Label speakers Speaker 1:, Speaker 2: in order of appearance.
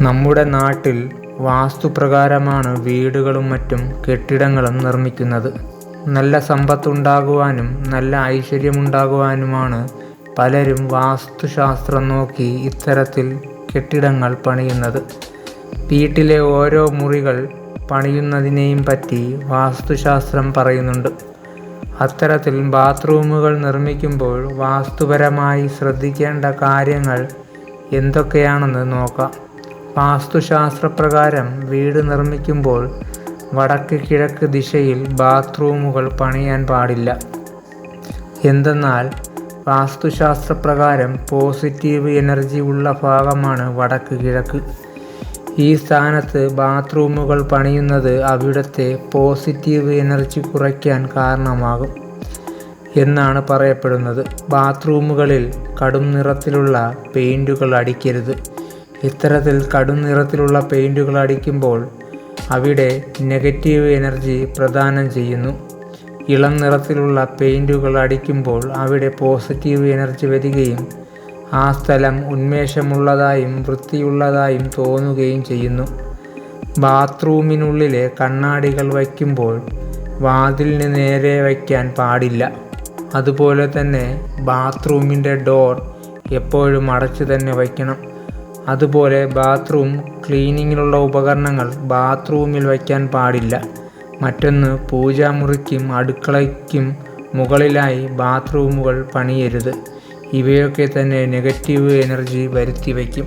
Speaker 1: നമ്മുടെ നാട്ടിൽ വാസ്തുപ്രകാരമാണ് വീടുകളും മറ്റും കെട്ടിടങ്ങളും നിർമ്മിക്കുന്നത്. നല്ല സമ്പത്തുണ്ടാകുവാനും നല്ല ഐശ്വര്യമുണ്ടാകുവാനുമാണ് പലരും വാസ്തുശാസ്ത്രം നോക്കി ഇത്തരത്തിൽ കെട്ടിടങ്ങൾ പണിയുന്നത്. വീട്ടിലെ ഓരോ മുറികൾ പണിയുന്നതിനെയും പറ്റി വാസ്തുശാസ്ത്രം പറയുന്നുണ്ട്. അത്തരത്തിൽ ബാത്റൂമുകൾ നിർമ്മിക്കുമ്പോൾ വാസ്തുപരമായി ശ്രദ്ധിക്കേണ്ട കാര്യങ്ങൾ എന്തൊക്കെയാണെന്ന് നോക്കാം. വാസ്തുശാസ്ത്രപ്രകാരം വീട് നിർമ്മിക്കുമ്പോൾ വടക്ക് കിഴക്ക് ദിശയിൽ ബാത്റൂമുകൾ പണിയാൻ പാടില്ല. എന്തെന്നാൽ വാസ്തുശാസ്ത്രപ്രകാരം പോസിറ്റീവ് എനർജി ഉള്ള ഭാഗമാണ് വടക്ക് കിഴക്ക്. ഈ സ്ഥാനത്ത് ബാത്റൂമുകൾ പണിയുന്നത് അവിടുത്തെ പോസിറ്റീവ് എനർജി കുറയ്ക്കാൻ കാരണമാകും എന്നാണ് പറയപ്പെടുന്നത്. ബാത്റൂമുകളിൽ കടും നിറത്തിലുള്ള പെയിൻറ്റുകൾ അടിക്കരുത്. ഇത്തരത്തിൽ കടും നിറത്തിലുള്ള പെയിൻറ്റുകൾ അടിക്കുമ്പോൾ അവിടെ നെഗറ്റീവ് എനർജി പ്രദാനം ചെയ്യുന്നു. ഇളം നിറത്തിലുള്ള പെയിൻറ്റുകൾ അടിക്കുമ്പോൾ അവിടെ പോസിറ്റീവ് എനർജി വരികയും ആ സ്ഥലം ഉന്മേഷമുള്ളതായും വൃത്തിയുള്ളതായും തോന്നുകയും ചെയ്യുന്നു. ബാത്റൂമിനുള്ളിലെ കണ്ണാടികൾ വയ്ക്കുമ്പോൾ വാതിലിന് നേരെ വയ്ക്കാൻ പാടില്ല. അതുപോലെ തന്നെ ബാത്റൂമിൻ്റെ ഡോർ എപ്പോഴും അടച്ചു തന്നെ വയ്ക്കണം. അതുപോലെ ബാത്റൂം ക്ലീനിങ്ങിനുള്ള ഉപകരണങ്ങൾ ബാത്റൂമിൽ വയ്ക്കാൻ പാടില്ല. മറ്റൊന്ന്, പൂജാമുറിക്കും അടുക്കളയ്ക്കും മുകളിലായി ബാത്റൂമുകൾ പണിയരുത്. ഇവയൊക്കെ തന്നെ നെഗറ്റീവ് എനർജി വരുത്തി വയ്ക്കും.